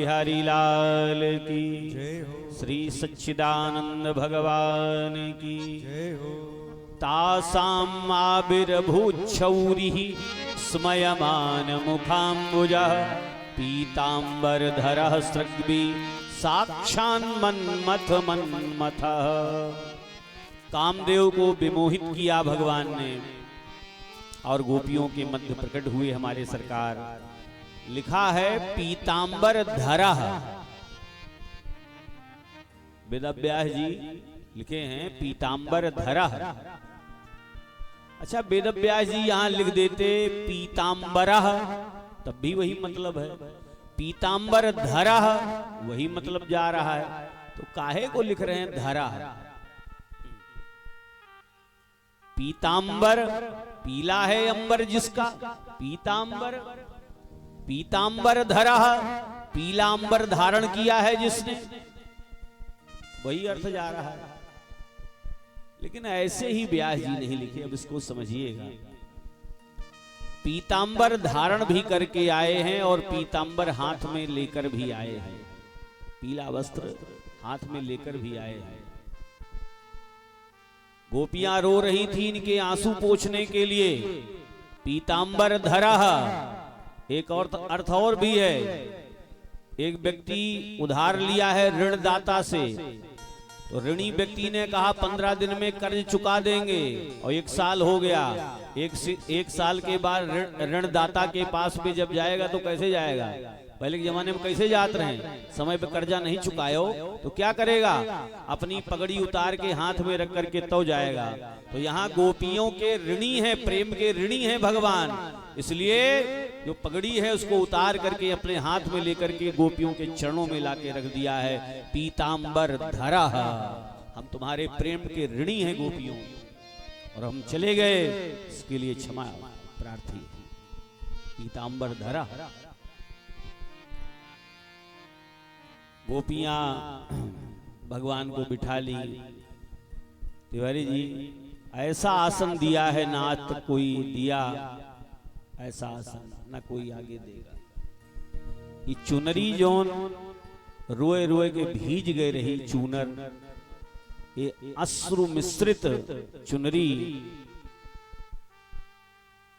बिहारी लाल की जय हो, श्री सच्चिदानंद भगवान की जय हो। तासाम आविर्भूच्छौरिः स्मयमान मुखाम्बुजः पीताम्बरधरः सृग्भि साक्षान् मन्मथ मन्मथः। कामदेव को विमोहित किया भगवान ने और गोपियों के मध्य प्रकट हुए हमारे सरकार। लिखा है पीतांबर धरः। वेदव्यास जी लिखे हैं पीतांबर धरः। अच्छा, वेदव्यास जी यहां लिख देते पीतांबरः, तब भी वही मतलब है। पीतांबर धरः वही मतलब जा रहा है, तो काहे को लिख रहे हैं धरः? पीतांबर पीला है अंबर जिसका, पीतांबर। पीतांबर धरः पीला अंबर धारण किया है जिसने, वही अर्थ जा रहा है। लेकिन ऐसे ही व्यास जी नहीं लिखे, अब इसको समझिएगा। पीतांबर धारण भी करके आए हैं और पीतांबर हाथ में लेकर भी आए हैं। पीला वस्त्र हाथ में लेकर भी आए हैं। गोपियां रो रही थी इनके आंसू पोंछने के लिए। पीतांबर धरः एक और अर्थ और भी है। एक व्यक्ति उधार लिया है ऋणदाता से, तो ऋणी व्यक्ति ने कहा 15 दिन में कर्ज चुका देंगे, और 1 साल हो गया। एक साल के बाद ऋणदाता के पास भी जब जाएगा तो कैसे जाएगा? पहले के जमाने में कैसे जाते रहे? समय पे कर्जा नहीं चुकाए हो तो क्या करेगा? अपनी पगड़ी उतार के हाथ में रख करके तो जाएगा। तो यहाँ गोपियों के ऋणी हैं, प्रेम के ऋणी हैं भगवान, इसलिए जो पगड़ी है उसको उतार करके अपने हाथ में लेकर के गोपियों के चरणों में लाके रख दिया है। पीतांबर धरः, हम तुम्हारे प्रेम के ऋणी हैं गोपियों, और हम चले गए इसके लिए क्षमा प्रार्थी। पीतांबर धरः। गोपियां भगवान को बिठा ली। तिवारी जी ऐसा आसन दिया है ना आज तक कोई दिया, ऐसा आसन ना कोई आगे देगा। ये चुनरी जोन रोए रोए के भीज गए रही चूनर, ये अश्रु मिश्रित चुनरी,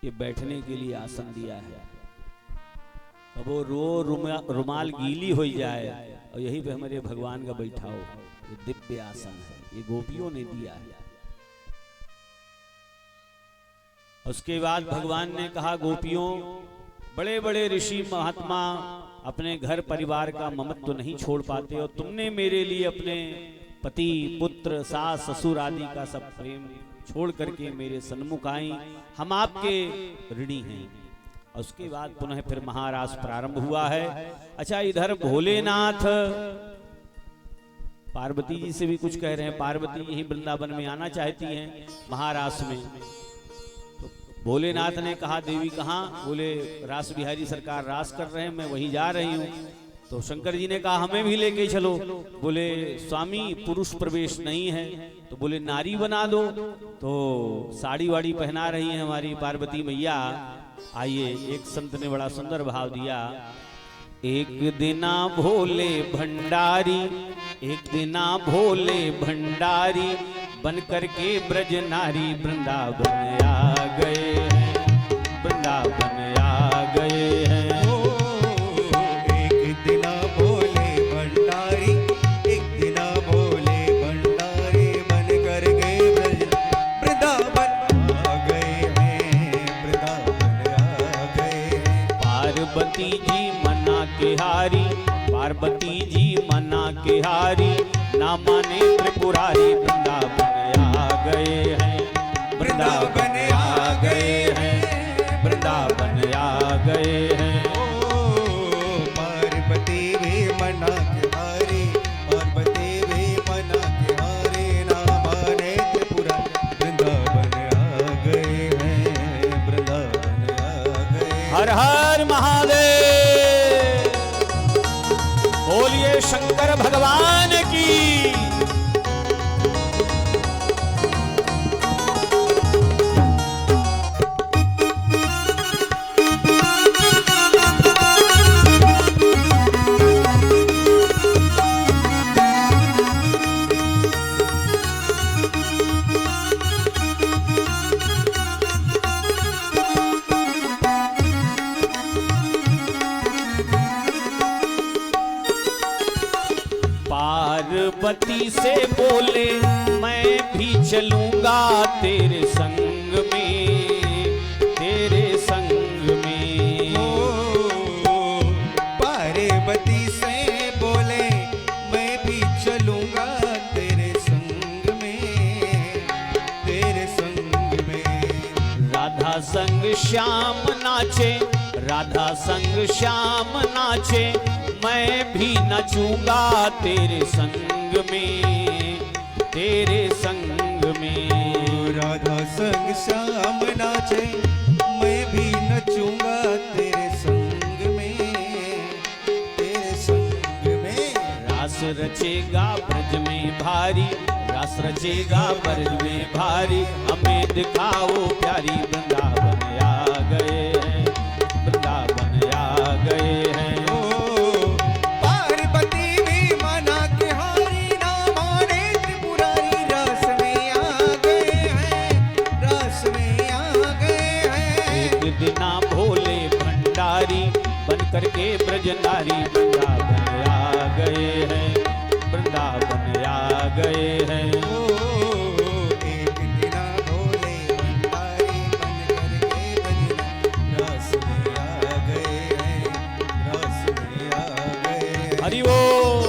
ये बैठने के लिए आसन दिया है। अब वो रुमाल गीली हो जाए और यही पे हमारे भगवान का बैठाओ, ये दिव्य आसन है, ये गोपियों ने दिया है। उसके बाद भगवान ने कहा गोपियों, बड़े बड़े ऋषि महात्मा अपने घर परिवार का ममत्व नहीं छोड़ पाते, और तुमने मेरे लिए अपने पति पुत्र सास ससुर आदि का सब प्रेम छोड़ करके मेरे सन्मुख आई, हम आपके ऋणी हैं। उसके बाद पुनः फिर महारास प्रारंभ हुआ है। अच्छा, इधर भोलेनाथ पार्वती जी से भी कुछ कह रहे हैं। पार्वती यही वृंदावन में आना चाहती हैं महारास में। तो भोलेनाथ ने कहा देवी कहाँ? बोले रास बिहारी सरकार रास कर रहे हैं, मैं वहीं जा रही हूँ। तो शंकर जी ने कहा हमें भी लेके चलो। बोले स्वामी पुरुष प्रवेश नहीं है, तो बोले नारी बना दो। तो साड़ी वाड़ी पहना रही है हमारी पार्वती मैया। आइए, एक संत ने बड़ा सुंदर भाव दिया। एक दिना भोले भंडारी, एक दिना भोले भंडारी, बन करके ब्रज नारी वृंदावन आ गए हैं, वृंदावन आ गए हैं। एक दिना भोले भंडारी, एक दिना भोले भंडारी, बन करके ब्रज वृंदावन आ गए हैं, वृंदावन आ गए हैं। पार्वती जी मना के हारी, पार्वती जी मना के हारी, ना माने त्रिपुरारी, वृंदावन आ गए हैं, वृंदावन आ गए हैं, वृंदावन आ गए हैं। पार्वती भी मना के हारी, पार्वती भी मना के हारी, ना माने त्रिपुरा, वृंदावन आ गए हैं, वृंदावन आ गए। हर हर महादेव, बोलिए शंकर भगवान की। पार्वती से बोले मैं भी चलूंगा तेरे संग में, तेरे संग में। ओ पार्वती से बोले मैं भी चलूंगा तेरे संग में, तेरे संग में। राधा संग श्याम नाचे, राधा संग श्याम नाचे, मैं भी नचूंगा तेरे संग में, तेरे संग में। राधा संग श्याम नाचे, मैं भी नचूंगा तेरे संग में, तेरे संग में। रास रचेगा ब्रज में भारी, रास रचेगा ब्रज में भारी, हमें दिखाओ प्यारी वृंदावन आ गए हैं, वृंदावन आ गए हैं। पार्वती भी मना के हारी, ना माने त्रिपुरारी, रास में आ गए हैं, रास में आ गए हैं। एक दिना भोले भंडारी बन करके ब्रज नारी, वृंदावन आ गए हैं, वृंदावन आ गए हैं। एक दिना भोले भंडारी बन करके बजना, रास में आ गए हैं, रास में आ गए हैं। हरि बोल।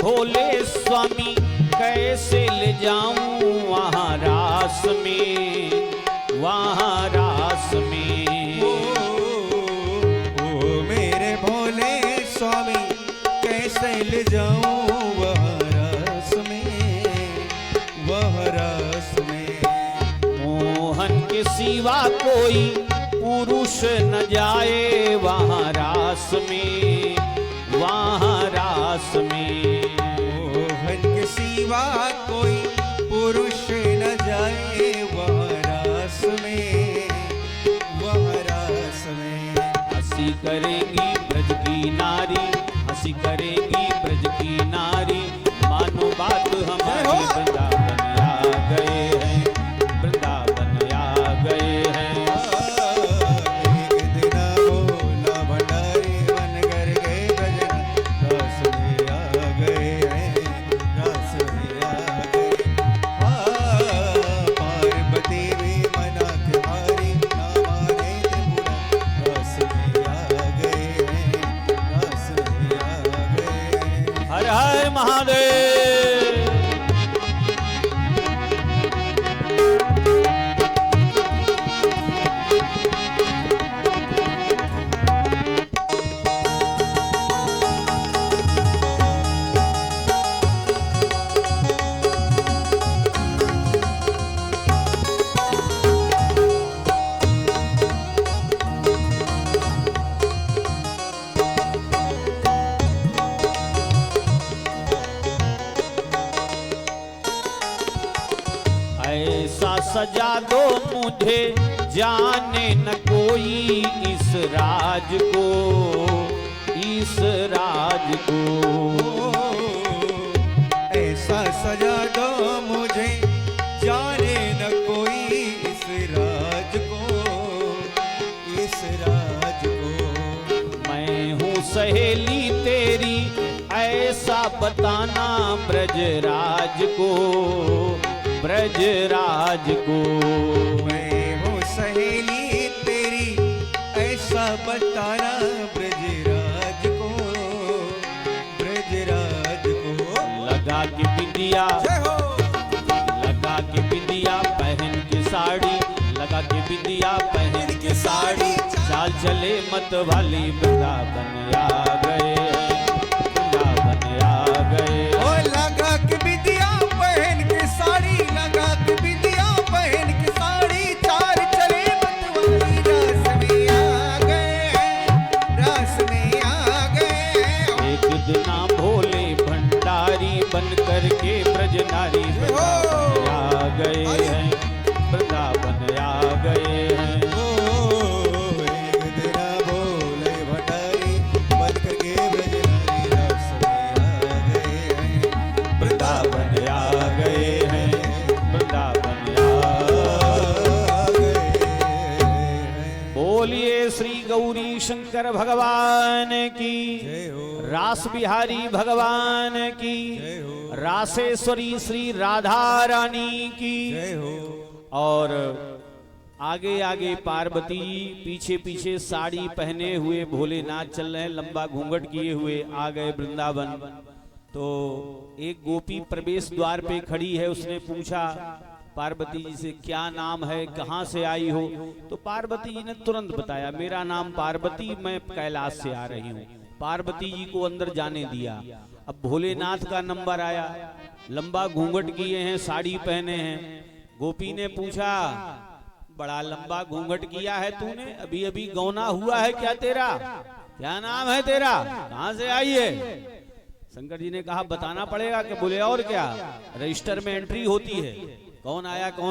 भोले स्वामी कैसे ले जाऊं वहाँ रास में, वहाँ रास में। ओ मेरे भोले स्वामी कैसे ले जाऊं वह रास में, वह रास में। मोहन के सिवा कोई पुरुष न जाए वहाँ रास में, वहाँ रास में। मोहन के सिवा कोई पुरुष न जाए वह रास में, वह रास में। हंसी करेगी ब्रज की नारी, हंसी करेगी ब्रज की नारी, मानो बात हमारी, वृंदावन आ गए हैं, वृंदावन आ गए हैं। एक दिना भोला भंडारी बन कर गए भजना, रास में आ गए हैं, रास में आ गए। पार्वती भी मना के हारी, ना माने त्रिपुरा, रास में आ गए हैं, रास में आ गए हैं। हर हर महादेव। ऐसा सजा दो मुझे जाने न कोई इस राज को, इस राज को। ऐसा सजा दो मुझे जाने न कोई इस राज को, इस राज को। मैं हूँ सहेली तेरी ऐसा बताना ब्रजराज को, ब्रजराज को। मैं हूँ सहेली तेरी ऐसा बताना ब्रजराज को, ब्रजराज को। लगा के बिंदिया, जय हो। लगा के बिंदिया पहन के साड़ी, लगा के बिंदिया पहन के साड़ी, चाल चले मत वाली, वृंदावन आ गए हैं, वृंदावन आ गए। ओ लगा के बिंदिया पहन के साड़ी, लगा के बिंदिया पहन के साड़ी, चार चले मत वाली, रास में आ गए हैं, रास में आ गए हैं। एक दिना भोले करके ब्रज नारी वृंदावन आ गए हैं, वृंदावन आ गए हैं। एक दिन बोले भंडारी बन करके ब्रज नारी रस में आ गए हैं, वृंदावन आ गए हैं, वृंदावन आ गए हैं। बोलिए श्री गौरी शंकर भगवान की, जय हो, रास बिहारी भगवान की, जय हो, रासेश्वरी श्री राधा रानी की। जय हो। और आगे आगे पार्वती पीछे पीछे साड़ी पहने हुए भोलेनाथ चल रहे हैं, लंबा घूंघट किए हुए आ गए वृंदावन। तो एक गोपी प्रवेश द्वार पे खड़ी है, उसने पूछा पार्वती जी से क्या नाम है, कहाँ से आई हो। तो पार्वती जी ने तुरंत बताया मेरा नाम पार्वती, मैं कैलाश से आ रही हूँ। पार्वती जी को अंदर जाने दिया। अब भोलेनाथ का नंबर आया, लंबा घूंघट किए हैं, साड़ी पहने हैं। गोपी ने पूछा बड़ा लंबा घूंघट किया है तूने, अभी अभी गौना हुआ है क्या तेरा, क्या नाम है तेरा, कहाँ से आई है। शंकर जी ने कहा बताना पड़ेगा कि बोले और क्या, रजिस्टर में एंट्री होती है, कौन आया कौन